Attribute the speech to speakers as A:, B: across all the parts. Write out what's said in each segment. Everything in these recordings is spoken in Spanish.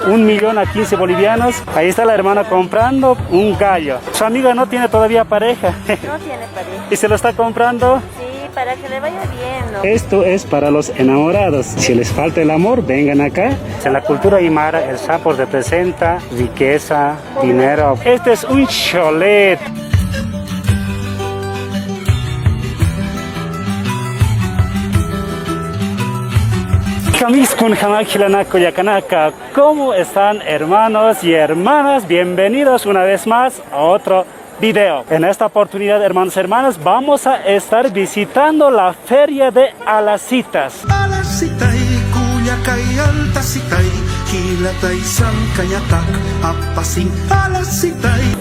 A: 1.000.000 a 15 bolivianos. Ahí está la hermana comprando un gallo. Su amiga no tiene todavía pareja.
B: No tiene pareja.
A: ¿Y se lo está comprando?
B: Sí, para que le vaya bien, ¿no?
A: Esto es para los enamorados. Si les falta el amor, vengan acá. En la cultura aymara, el sapo representa riqueza, dinero. Este es un cholet. ¿Cómo están, hermanos y hermanas? Bienvenidos una vez más a otro video. En esta oportunidad, hermanos y hermanas, vamos a estar visitando la feria de Alacitas.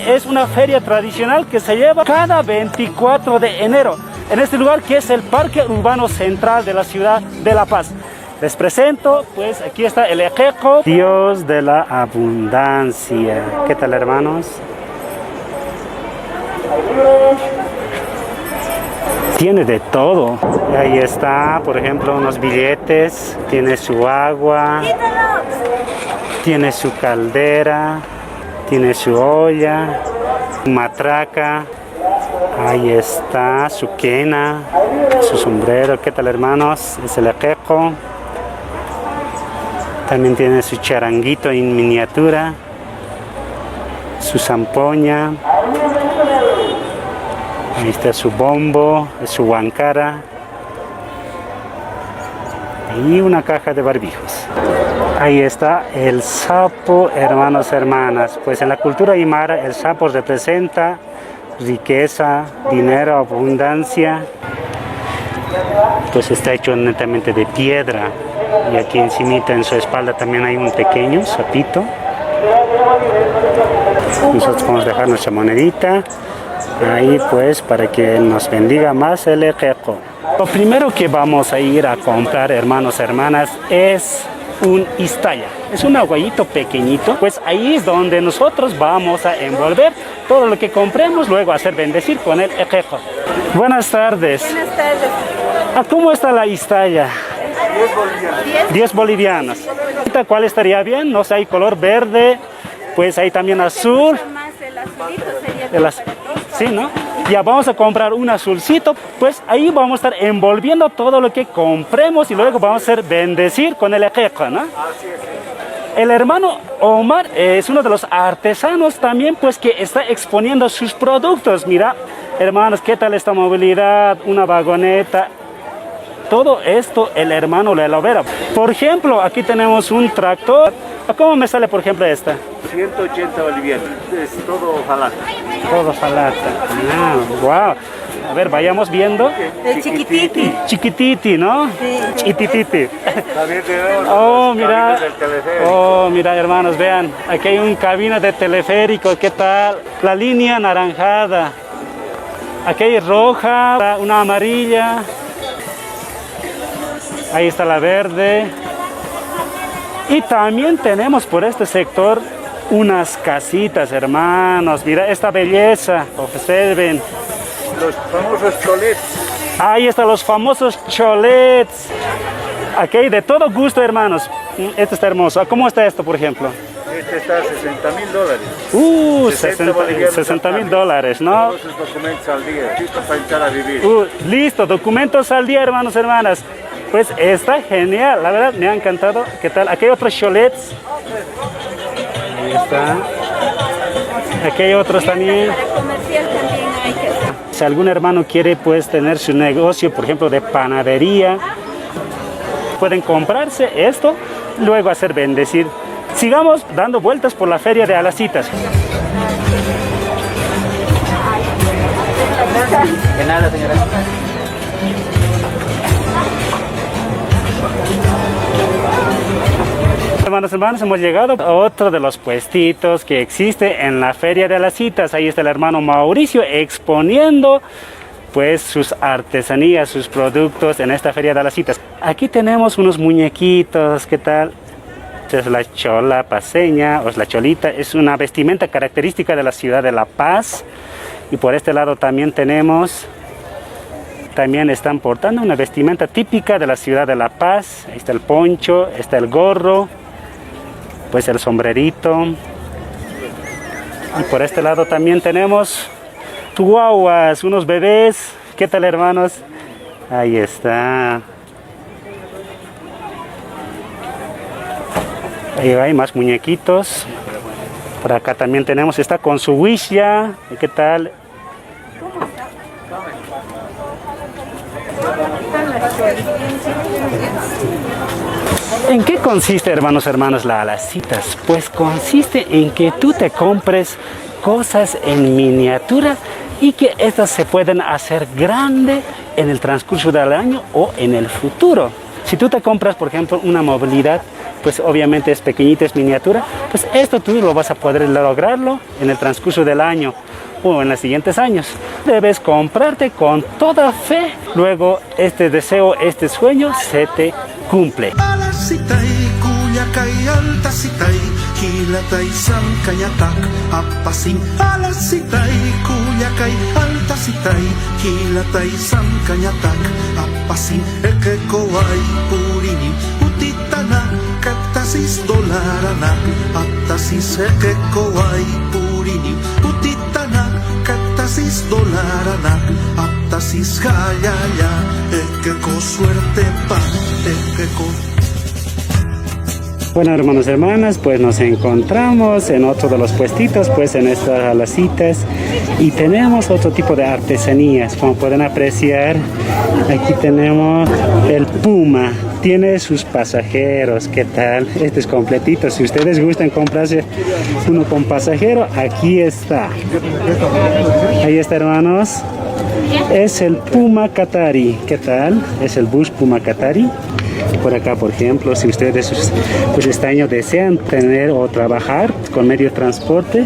A: Es una feria tradicional que se lleva cada 24 de enero en este lugar que es el Parque Urbano Central de la ciudad de La Paz. Les presento, pues aquí está el Ejeco, Dios de la abundancia. ¿Qué tal, hermanos? Tiene de todo. Ahí está, por ejemplo, unos billetes, tiene su agua, tiene su caldera, tiene su olla, su matraca. Ahí está su quena, su sombrero. ¿Qué tal, hermanos? Es el Ejeco. También tiene su charanguito en miniatura, su zampoña, ahí está su bombo, su huancara y una caja de barbijos. Ahí está el sapo, hermanos, hermanas. Pues en la cultura aymara el sapo representa riqueza, dinero, abundancia. Pues está hecho netamente de piedra. Y aquí encimita en su espalda también hay un pequeño sapito. Nosotros vamos a dejar nuestra monedita ahí, pues, para que nos bendiga más el Ejeco. Lo primero que vamos a ir a comprar, hermanos, hermanas, es un istaya. Es un aguayito pequeñito. Pues ahí es donde nosotros vamos a envolver todo lo que compremos, luego hacer bendecir con el Ejeco. Buenas tardes.
B: Buenas tardes.
A: ¿Cómo está la istaya? 10 bolivianos. ¿Cuál estaría bien? No sé, hay color verde, pues hay también azul.
B: Más el azulito sería
A: Sí, ¿no? Ya vamos a comprar un azulcito, pues ahí vamos a estar envolviendo todo lo que compremos y luego vamos a hacer bendecir con el Ejeco, ¿no? El hermano Omar es uno de los artesanos también, pues que está exponiendo sus productos. Mira, hermanos, ¿qué tal esta movilidad? Una vagoneta. Todo esto el hermano le elabora. Por ejemplo, aquí tenemos un tractor. ¿Cómo me sale, por ejemplo, esta?
C: 180 bolivianos. Es todo ojalata.
A: Todo ojalata. Ah, wow. A ver, vayamos viendo.
B: el chiquititi.
A: Chiquititi, ¿no?
B: Sí.
A: Chiquititi.
C: También tenemos
A: Oh, mira.
C: cabinas del teleférico.
A: Oh, mira, hermanos, vean. Aquí hay un cabina de teleférico. ¿Qué tal? La línea anaranjada. Aquí hay roja, una amarilla. Ahí está la verde. Y también tenemos por este sector unas casitas, hermanos. Mira esta belleza. Ustedes ven.
C: Los famosos cholets.
A: Ahí están los famosos cholets. Aquí hay de todo gusto, hermanos. Este está hermoso. ¿Cómo está esto, por ejemplo?
C: Este está a $60.000.
A: 60.000 dólares, ¿no?
C: Todos sus documentos al día. Listo para entrar a vivir.
A: Listo, documentos al día, hermanos, hermanas. Pues está genial, la verdad me ha encantado. ¿Qué tal? Aquí hay otros cholets. Ahí está. Aquí hay otros también.
B: Para comercial también hay que hacer.
A: Si algún hermano quiere, pues, tener su negocio, por ejemplo, de panadería, pueden comprarse esto, luego hacer bendecir. Sigamos dando vueltas por la feria de Alacitas.
C: De nada, señora.
A: Hermanos, hemos llegado a otro de los puestitos que existe en la feria de Alacitas. Ahí está el hermano Mauricio exponiendo, pues, sus artesanías, sus productos en esta feria de Alacitas. Aquí tenemos unos muñequitos, ¿qué tal? Esta es la chola paseña, o es la cholita, es una vestimenta característica de la ciudad de La Paz. Y por este lado también tenemos, también están portando una vestimenta típica de la ciudad de La Paz. Ahí está el poncho, está el gorro. pues el sombrerito. Y por este lado también tenemos guaguas, unos bebés. ¿Qué tal, hermanos? Ahí está. Ahí hay más muñequitos. Por acá también tenemos, está con su wish ya. ¿Qué tal? ¿En qué consiste, hermanos, las alacitas? Pues consiste en que tú te compres cosas en miniatura y que estas se pueden hacer grande en el transcurso del año o en el futuro. Si tú te compras, por ejemplo, una movilidad, pues obviamente es pequeñita, es miniatura, pues esto tú lo vas a poder lograrlo en el transcurso del año o en los siguientes años. Debes comprarte con toda fe, luego este deseo, este sueño se te cumple. Bueno, hermanos y hermanas, pues nos encontramos en otro de los puestitos, pues en estas alacitas, y tenemos otro tipo de artesanías. Como pueden apreciar, aquí tenemos el puma, tiene sus pasajeros. ¿Qué tal? Este es completito. Si ustedes gustan comprarse uno con pasajero, aquí está. Ahí está, hermanos. Es el Puma Qatari. ¿Qué tal? Es el bus Puma Qatari. Por acá, por ejemplo, si ustedes pues este año desean tener o trabajar con medio de transporte,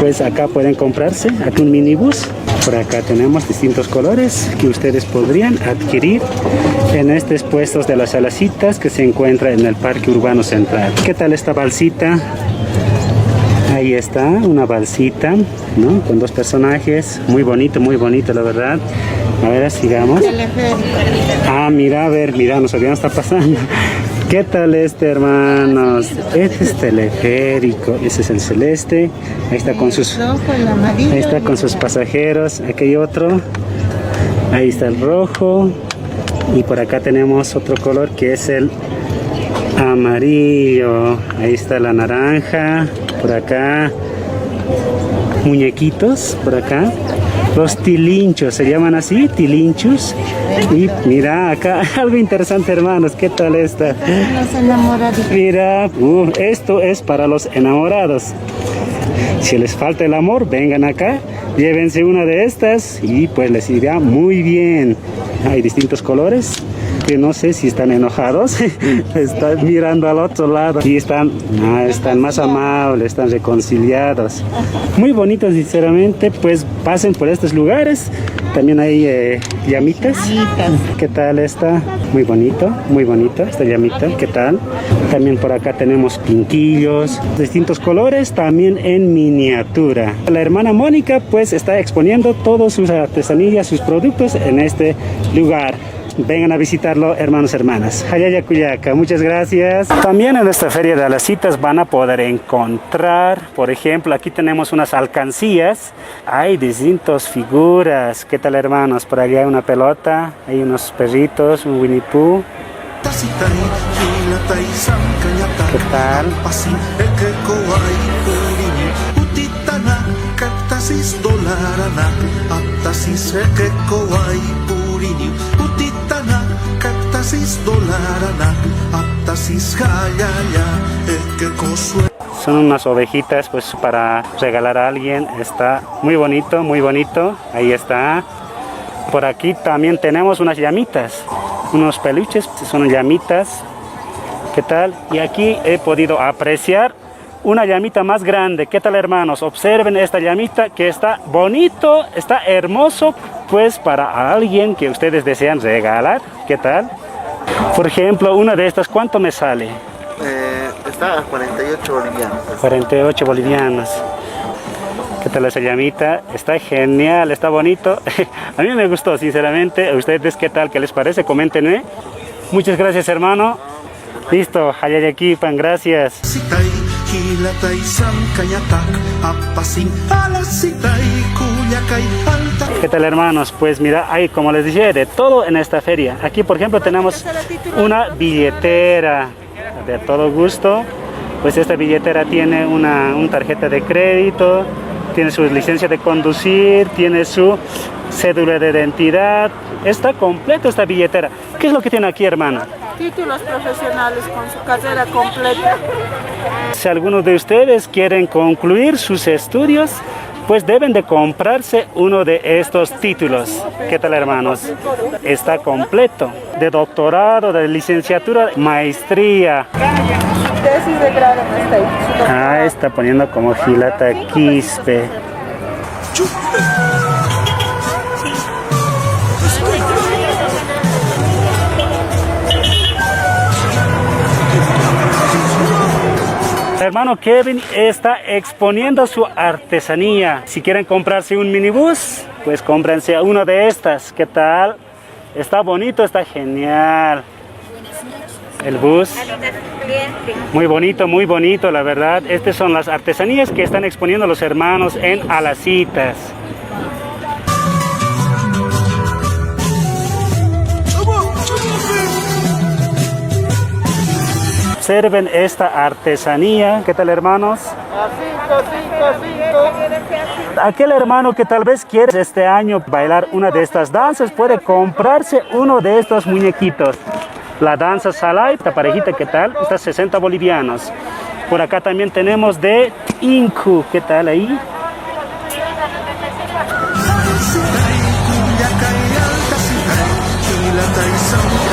A: pues acá pueden comprarse aquí un minibús. Por acá tenemos distintos colores que ustedes podrían adquirir en estos puestos de las alacitas que se encuentra en el Parque Urbano Central. ¿Qué tal esta balsita? Ahí está, una balsita, ¿no? Con dos personajes, muy bonito, la verdad. A ver, sigamos. Ah, mira, a ver, mira, no sabía, está pasando. ¿Qué tal este, hermanos? Este es teleférico, ese es el celeste. Ahí está con sus, ahí está con sus pasajeros. Aquí hay otro. Ahí está el rojo. Y por acá tenemos otro color que es el amarillo. Ahí está la naranja. Por acá muñequitos, por acá los tilinchos, se llaman así, tilinchos. Y mira acá algo interesante, hermanos. ¿Qué tal esta? Los enamorados. Mira, esto es para los enamorados. Si les falta el amor, vengan acá, llévense una de estas y pues les irá muy bien. Hay distintos colores, que no sé si están enojados, están mirando al otro lado y están más amables, están reconciliados. Muy bonitos, sinceramente. Pues pasen por estos lugares. También hay llamitas. ¿Qué tal esta? Muy bonito esta llamita. ¿Qué tal? También por acá tenemos pinquillos, distintos colores, también en miniatura. La hermana Mónica pues está exponiendo todas sus artesanías, sus productos en este lugar. Vengan a visitarlo, hermanos y hermanas. Hayaya Cuyaca, muchas gracias. También en esta feria de alacitas van a poder encontrar, por ejemplo, aquí tenemos unas alcancías. Hay distintas figuras. ¿Qué tal, hermanos? Por allá hay una pelota, hay unos perritos, un Winnie Pooh. ¿Qué tal? Son unas ovejitas pues para regalar a alguien. Está muy bonito. Ahí está. Por aquí también tenemos unas llamitas, unos peluches, son llamitas. ¿Qué tal? Y aquí he podido apreciar una llamita más grande. ¿Qué tal, hermanos? Observen esta llamita que está bonito, está hermoso, pues para alguien que ustedes desean regalar. ¿Qué tal? Por ejemplo, una de estas, ¿cuánto me sale?
D: Está a 48 bolivianos.
A: 48 bolivianos. ¿Qué tal esa llamita? Está genial, está bonito. A mí me gustó, sinceramente. ¿A ustedes qué tal? ¿Qué les parece? Coméntenme. Muchas gracias, hermano. Listo, Hayayaquipan, gracias. ¿Qué tal, hermanos? Pues mira, hay, como les dije, de todo en esta feria. Aquí, por ejemplo, tenemos una billetera de todo gusto. Pues esta billetera tiene una tarjeta de crédito, tiene su licencia de conducir, tiene su cédula de identidad. Está completa esta billetera. ¿Qué es lo que tiene aquí, hermana?
B: Títulos profesionales con su carrera completa.
A: Si algunos de ustedes quieren concluir sus estudios, pues deben de comprarse uno de estos títulos. ¿Qué tal, hermanos? Está completo, de doctorado, de licenciatura, maestría.
B: Tesis de grado no está ahí.
A: Ah, está poniendo como Gilata Quispe. Hermano Kevin está exponiendo su artesanía. Si quieren comprarse un minibús, pues cómprense uno de estas. ¿Qué tal? Está bonito, está genial. El bus. Muy bonito, la verdad. Estas son las artesanías que están exponiendo los hermanos en Alacitas. Observen esta artesanía. ¿Qué tal, hermanos? Aquel hermano que tal vez quiere este año bailar una de estas danzas puede comprarse uno de estos muñequitos. La danza Salay, esta parejita, ¿qué tal? Está 60 bolivianos. Por acá también tenemos de Inku. ¿Qué tal ahí?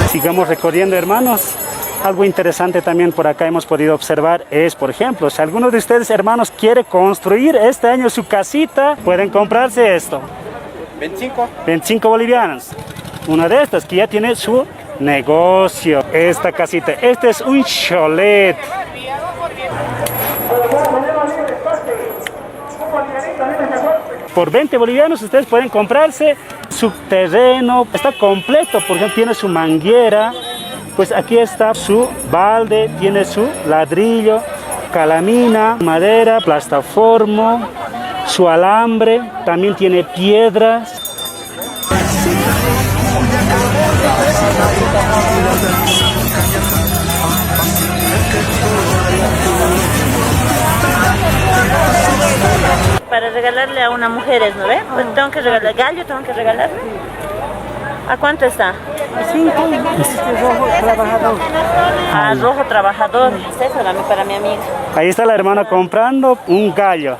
A: Sigamos recorriendo, hermanos. Algo interesante también por acá hemos podido observar es, por ejemplo, si alguno de ustedes, hermanos, quiere construir este año su casita, pueden comprarse esto. 25 bolivianos. Una de estas que ya tiene su negocio. Esta casita. Este es un chalet. Por 20 bolivianos ustedes pueden comprarse su terreno. Está completo, por ejemplo, tiene su manguera. Pues aquí está su balde, tiene su ladrillo, calamina, madera, plastaformo, su alambre, también tiene piedras.
B: Para regalarle a una mujer, ¿no ve? Pues tengo que regalar gallo, tengo que regalarle. ¿A cuánto está?
E: 5. Rojo trabajador.
B: Ah, rojo trabajador. Eso dame para mi amiga.
A: Ahí está la hermana comprando un gallo.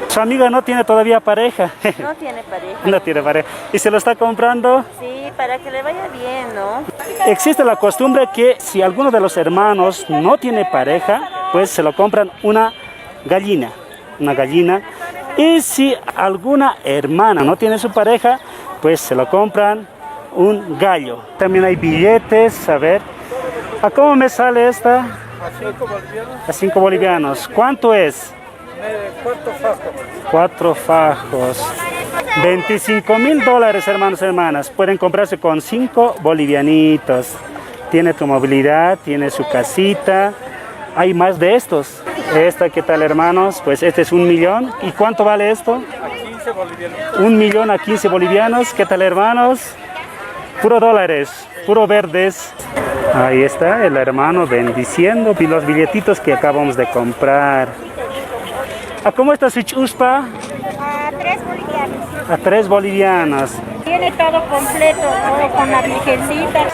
A: Su amiga no tiene todavía pareja.
B: No tiene pareja.
A: No tiene pareja. ¿Y se lo está comprando?
B: Sí, para que le vaya bien, ¿no?
A: Existe la costumbre que si alguno de los hermanos no tiene pareja, pues se lo compran una gallina. Una gallina. Y si alguna hermana no tiene su pareja, pues se lo compran un gallo. También hay billetes, a ver. ¿A cómo me sale esta? A 5 bolivianos. ¿Cuánto es? 4 fajos. 25.000 dólares, hermanos y hermanas. Pueden comprarse con 5 bolivianitos. Tiene tu movilidad, tiene su casita. Hay más de estos. Esta, ¿qué tal, hermanos? Pues este es 1 millón. ¿Y cuánto vale esto?
C: A 15 bolivianos.
A: 1 millón a 15 bolivianos. ¿Qué tal, hermanos? Puro dólares, puro verdes. Ahí está el hermano bendiciendo los billetitos que acabamos de comprar. ¿A cómo está su chuspa?
F: A 3 bolivianos.
A: A 3 bolivianos.
F: Tiene todo completo, todo con las virgencitas.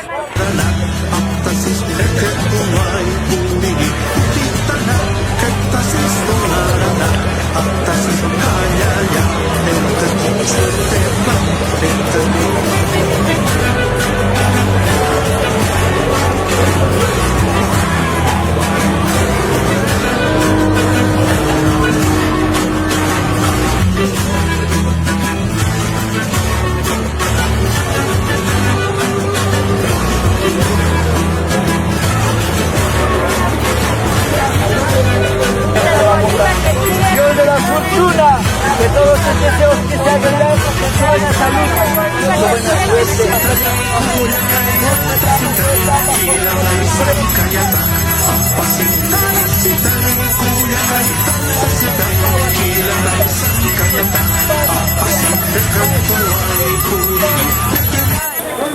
E: Dios de la fortuna, que todos tus deseos que se hagan realidad, buena salud, buena suerte.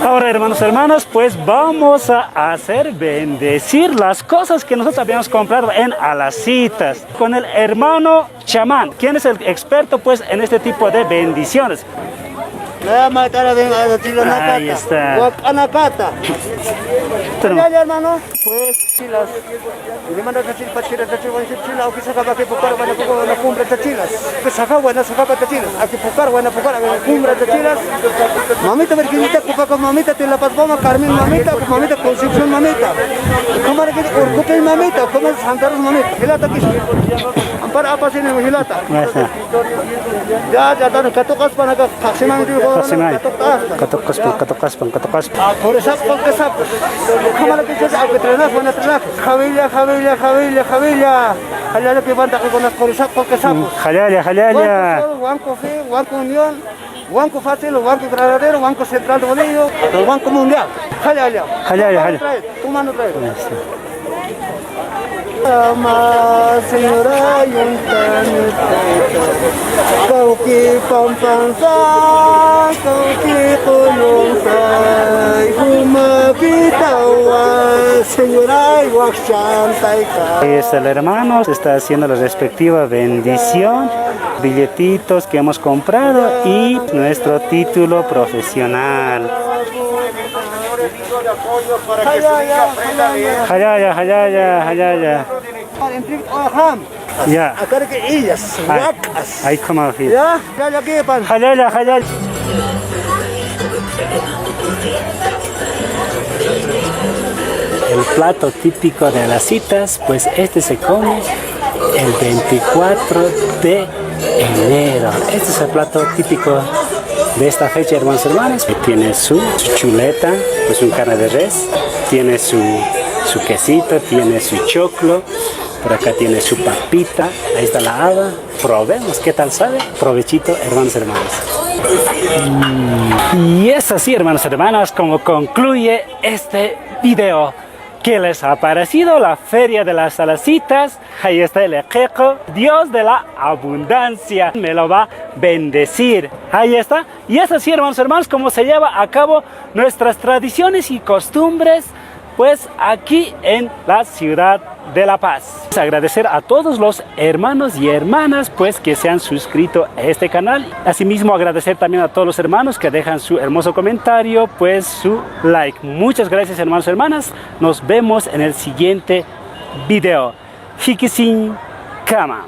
A: Ahora, hermanos, pues vamos a hacer bendecir las cosas que nosotros habíamos comprado en Alacitas con el hermano chamán, quien es el experto pues en este tipo de bendiciones. Ahí está.
E: Hermano, pues si las le manda a decir pachiras de chivo decir chila o que se acaba que pucar van a pucar la cumbre de chilas que se acaba de chilas aquí pucar van a pucar la cumbre de chilas mamita virginita pucar con mamita te la pasamos Carmen mamita con mamita Concepción mamita como era que orgullo mamita como Santa Rosa mamita hilata aquí ampara apa sini hilata ya dan katokas pan agak kaksiman itu
A: Katokas.
E: Koresak polkesap kamala que se aunque trenas buena trenas familia halala que banda con las koresak polkesap
A: Jalaya.
E: Banco Fe, Banco Unión, Banco Fácil, Banco Granadero, Banco Central de Bolivia, el Banco Mundial. Halala. Tu mano trae. Ama señora Kauki pampansa, kauki kulungsa, humapitawa, señora Iwakshantaika.
A: Ahí está el hermano, se está haciendo la respectiva bendición, billetitos que hemos comprado y nuestro título profesional. Hayaya. Ya.
E: Acá que ellas, vacas.
A: Ahí como aquí.
E: Ya que pan.
A: Hayaya. El plato típico de las citas, pues este se come el 24 de enero. Este es el plato típico de esta fecha, hermanos. Tiene su chuleta, pues un carne de res, tiene su quesito, tiene su choclo, por acá tiene su papita, ahí está la haba. Probemos qué tal sabe. Provechito, hermanos. Y es así, hermanas, como concluye este video. ¿Qué les ha parecido la feria de las Alacitas? Ahí está el Ejeco, Dios de la abundancia, me lo va a bendecir. Ahí está. Y es así, hermanos, como se lleva a cabo nuestras tradiciones y costumbres, pues aquí en la ciudad de La Paz. Agradecer a todos los hermanos y hermanas pues que se han suscrito a este canal. Asimismo agradecer también a todos los hermanos que dejan su hermoso comentario, pues su like. Muchas gracias, hermanos y hermanas. Nos vemos en el siguiente video. Hikisin Kama.